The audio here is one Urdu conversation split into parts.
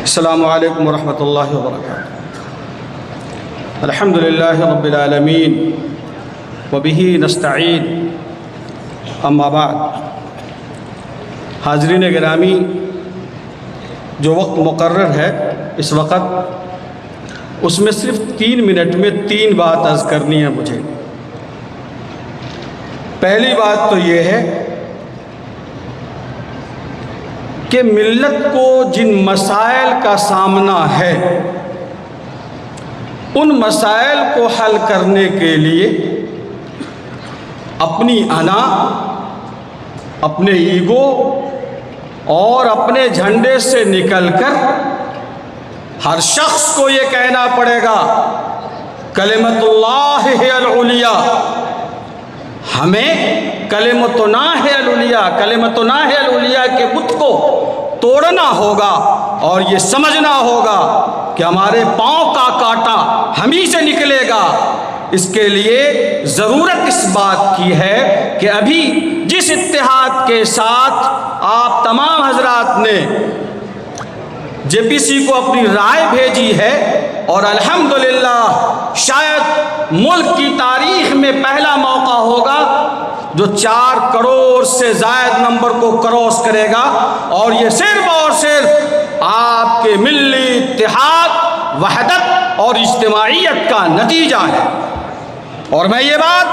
السلام علیکم ورحمۃ اللہ وبرکاتہ۔ الحمد للہ رب العالمین وبہ نستعین، اما بعد۔ حاضرین گرامی، جو وقت مقرر ہے اس وقت، اس میں صرف 3 منٹ میں 3 بات عرض کرنی ہے مجھے۔ پہلی بات تو یہ ہے کہ ملت کو جن مسائل کا سامنا ہے، ان مسائل کو حل کرنے کے لیے اپنی انا، اپنے ایگو اور اپنے جھنڈے سے نکل کر ہر شخص کو یہ کہنا پڑے گا کلمۃ اللہ ہی العلیٰ، ہمیں کلمتنا ہے العلیٰ، کلمتنا ہے العلیٰ کے بت کو توڑنا ہوگا اور یہ سمجھنا ہوگا کہ ہمارے پاؤں کا کانٹا ہم ہی سے نکلے گا۔ اس کے لیے ضرورت اس بات کی ہے کہ ابھی جس اتحاد کے ساتھ آپ تمام حضرات نے جے پی سی کو اپنی رائے بھیجی ہے، اور الحمدللہ شاید ملک کی تاریخ میں پہلا موقع ہوگا جو 4 کروڑ سے زائد نمبر کو کراس کرے گا، اور یہ صرف اور صرف آپ کے ملی اتحاد، وحدت اور اجتماعیت کا نتیجہ ہے۔ اور میں یہ بات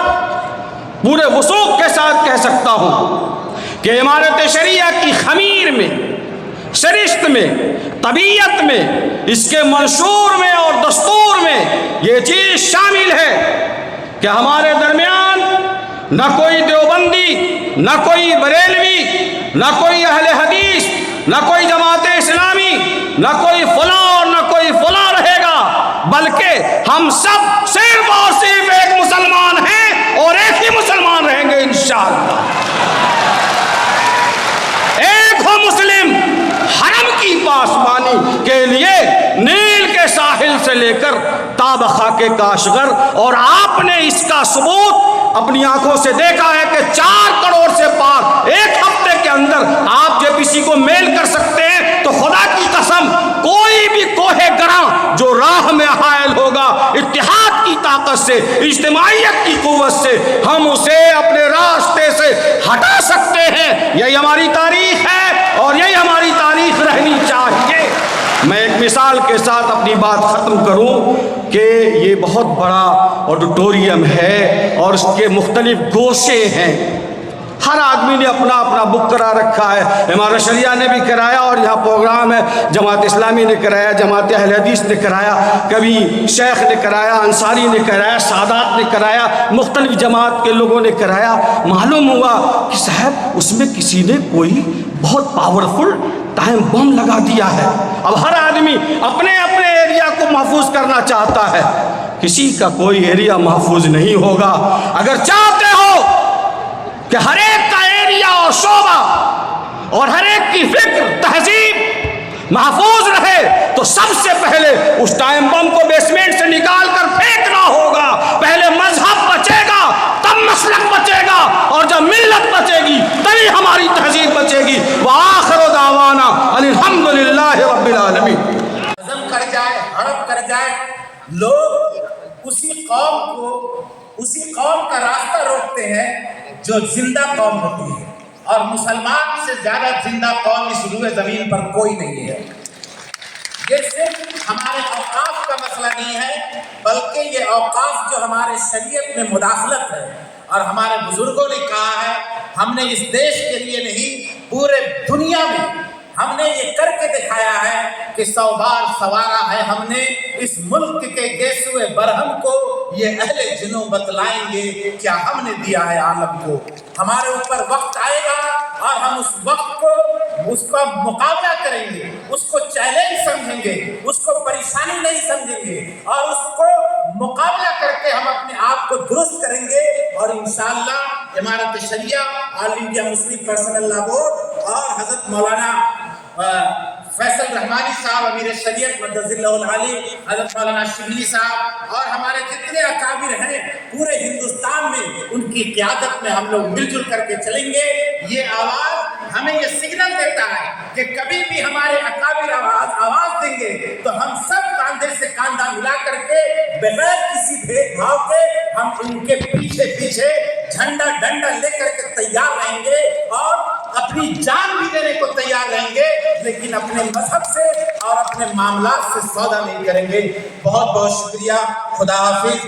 پورے وثوق کے ساتھ کہہ سکتا ہوں کہ امارت شریعہ کی خمیر میں، سرشت میں، طبیعت میں، اس کے منشور میں اور دستور میں یہ چیز شامل ہے کہ ہمارے درمیان نہ کوئی دیوبندی، نہ کوئی بریلوی، نہ کوئی اہل حدیث، نہ کوئی جماعت اسلامی، نہ کوئی فلاں اور نہ کوئی فلاں رہے گا، بلکہ ہم سب صرف اور صرف ایک مسلمان ہیں اور ایک ہی مسلمان رہیں گے انشاءاللہ۔ ایک ہو مسلم، حرم کی پاسبانی کے لیے نیل کے ساحل سے لے کر تاب خاک کاشغر، اور آپ نے اس کا ثبوت اپنی آنکھوں سے دیکھا ہے کہ 4 کروڑ سے پار ایک ہفتے کے اندر آپ جے پی سی کو میل کر سکتے ہیں۔ تو خدا کی قسم، کوئی بھی کوہ گراں جو راہ میں حائل ہوگا، اتحاد کی طاقت سے، اجتماعیت کی قوت سے ہم اسے اپنے راستے سے ہٹا سکتے ہیں۔ یہی ہماری تاریخ ہے اور یہی ہماری تاریخ رہنی چاہیے۔ میں ایک مثال کے ساتھ اپنی بات ختم کروں کہ یہ بہت بڑا آڈیٹوریم ہے اور اس کے مختلف گوشے ہیں، ہر آدمی نے اپنا اپنا بک کرا رکھا ہے۔ امارت شریعہ نے بھی کرایا اور یہاں پروگرام ہے، جماعت اسلامی نے کرایا، جماعت اہل حدیث نے کرایا، کبھی شیخ نے کرایا، انصاری نے کرایا، سادات نے کرایا، مختلف جماعت کے لوگوں نے کرایا۔ معلوم ہوا کہ صاحب اس میں کسی نے کوئی بہت پاورفل ٹائم بم لگا دیا ہے۔ اب ہر آدمی اپنے اپنے ایریا کو محفوظ کرنا چاہتا ہے، کسی کا کوئی ایریا محفوظ نہیں ہوگا۔ اگر چاہتے ہو کہ ہر ایک کا ایریا اور شعبہ اور ہر ایک کی فکر، تہذیب محفوظ رہے، تو سب سے پہلے اس ٹائم بم کو بیسمنٹ سے نکال کر پھینکنا ہوگا۔ پہلے مذہب بچے گا، تب مسلک بچے گا، اور جب ملت بچے گی تبھی ہماری تہذیب بچے گی۔ وآخر دعوانا الحمدللہ رب العالمین۔ ہضم کر جائے، ہڑپ کر جائے، لوگ اسی قوم کا راستہ روکتے ہیں جو زندہ قوم ہوتی ہے، اور مسلمان سے زیادہ زندہ قوم اس روئے زمین پر کوئی نہیں ہے۔ یہ صرف ہمارے اوقاف کا مسئلہ نہیں ہے، بلکہ یہ اوقاف جو ہمارے شریعت میں مداخلت ہے، اور ہمارے بزرگوں نے کہا ہے، ہم نے اس دیش کے لیے نہیں پورے دنیا میں ہم نے یہ کر کے دکھایا ہے کہ 100 بار سوارا ہے ہم نے اس ملک کے گیسوئے برہم کو، یہ اہل جنوں بتلائیں گے کیا ہم نے دیا ہے عالم کو۔ ہمارے اوپر وقت آئے گا اور ہم اس وقت کو، اس کا مقابلہ کریں گے، اس کو چیلنج سمجھیں گے، اس کو پریشانی نہیں سمجھیں گے، اور اس کو مقابلہ کر کے ہم اپنے آپ کو درست کریں گے، اور انشاءاللہ امارت شریعہ، آل انڈیا مسلم پرسنل لا بورڈ اور حضرت مولانا فیصل رحمانی صاحب امیر شریعت مدظ اللہ العالی، حضرت مولانا شبلی صاحب اور ہمارے جتنے اکابر ہیں پورے ہندوستان میں، ان کی قیادت میں ہم لوگ مل جل کر کے چلیں گے۔ یہ آواز ہمیں یہ سگنل دیتا ہے کہ کبھی بھی ہمارے اکابر آواز کاندھا ملا کر کے بغیر کسی بھید بھاؤ کے ہم ان کے پیچھے پیچھے جھنڈا ڈنڈا لے کر کے تیار رہیں گے اور اپنی جان بھی دینے کو تیار رہیں گے، لیکن اپنے مذہب سے اور اپنے معاملات سے سودا نہیں کریں گے۔ بہت بہت شکریہ، خدا حافظ۔